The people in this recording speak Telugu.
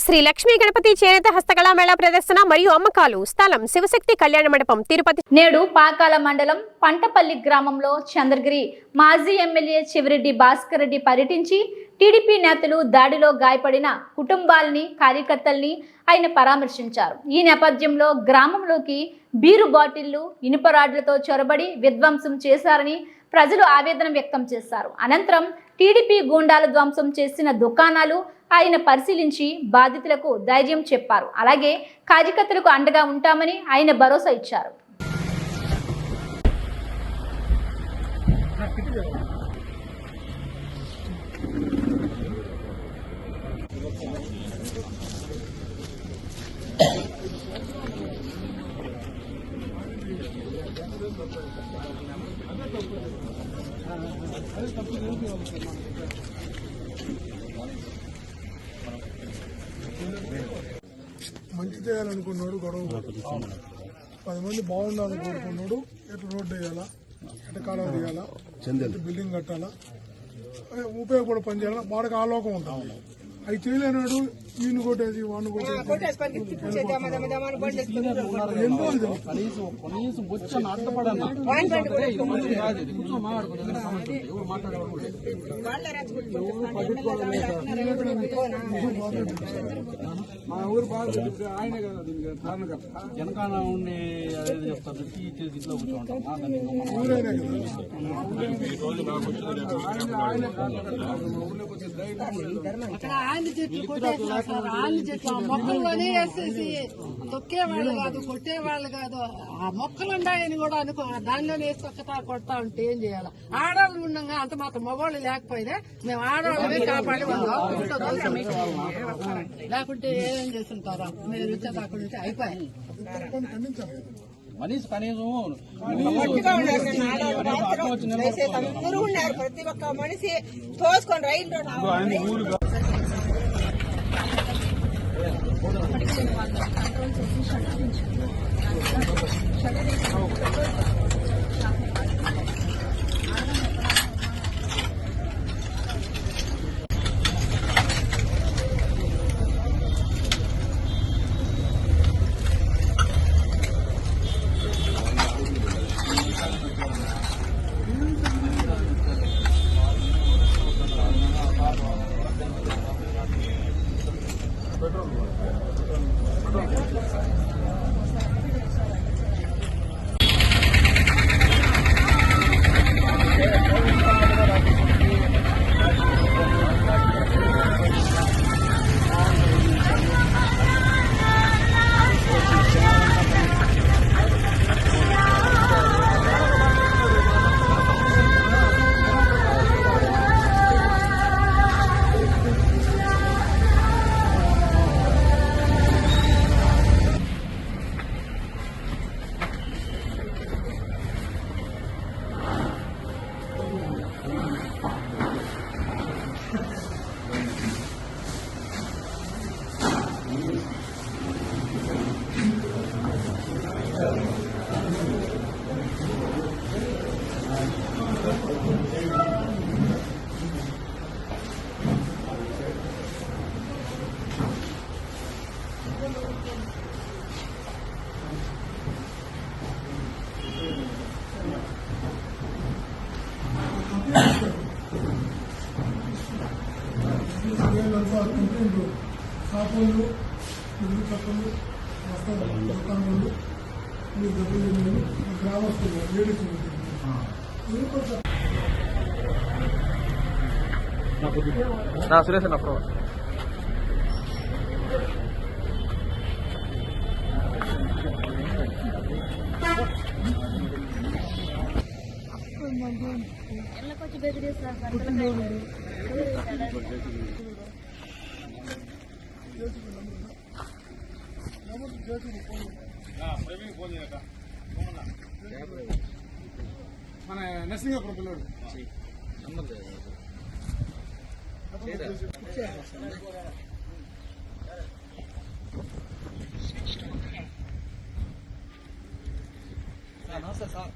శ్రీ లక్ష్మీ గణపతి చేనేత హస్తకళా మేళా ప్రదర్శన మరియు అమ్మకాలు. స్థలం శివశక్తి కళ్యాణ మండపం, తిరుపతి. నేడు పాకాల మండలం పంటపల్లి గ్రామంలో చంద్రగిరి మాజీ ఎమ్మెల్యే చివిరెడ్డి భాస్కర్ రెడ్డి పర్యటించి టీడీపీ నేతలు దాడిలో గాయపడిన కుటుంబాలని, కార్యకర్తల్ని ఆయన పరామర్శించారు. ఈ నేపథ్యంలో గ్రామంలోకి బీరు బాటిళ్లు, ఇనుప రాడ్లతో చొరబడి విధ్వంసం చేశారని ప్రజలు ఆవేదన వ్యక్తం చేశారు. అనంతరం టీడీపీ గూండాలు ధ్వంసం చేసిన దుకాణాలు ఆయన పరిశీలించి బాధితులకు ధైర్యం చెప్పారు. అలాగే కార్యకర్తలకు అండగా ఉంటామని ఆయన భరోసా ఇచ్చారు. మంచి చేయాలనుకున్నాడు, గొడవ 10 మంది బాగుండాలని కోరుకున్నాడు. ఎట్లా రోడ్డు వేయాలా, ఎట్లా కాలువ తీయాలా, బిల్డింగ్ కట్టాలా, ఉపయోగపడే పని చేయాలా, వాడికి ఆలోకం ఉంటుంది. అవి చేయలేనాడు. వీళ్ళు కొట్టేసి వాడిని కొట్టేసి మా ఊరు బాగా ఆయనే కదా దీనికి కారణకర్త. వెనకాల ఉండి అదే చెప్తారు, ఇంట్లో కూర్చోంటాం. మొక్కల్లోనే వేసేసి తొక్కేవాళ్ళు కాదు, కొట్టేవాళ్ళు కాదు. ఆ మొక్కలు ఉన్నాయని కూడా అనుకో, దానిలోనే వేసి కొడతా ఉంటే ఏం చేయాలి? ఆడవాళ్ళు ఉండగా అంత మాత్రం మగవాళ్ళు లేకపోయినా మేము ఆడవాళ్ళమే కాపాడి లేకుంటే ఏం చేస్తుంటారా? మీరు వచ్చేదాకుండా ఉంటే అయిపోయాయి. మనిషి కనీసం అందరూ ఉన్నారు. ప్రతి ఒక్క మనిషి తోసుకొని రైలు షాపులు, ఇల్లు చక్కలు, దుకాణాలు, దెబ్బలు, గ్రామస్తులు, లేడీస్ సురేష్ అన్న మన నర్సింగపురం పిల్లడు నమస్తే సార్.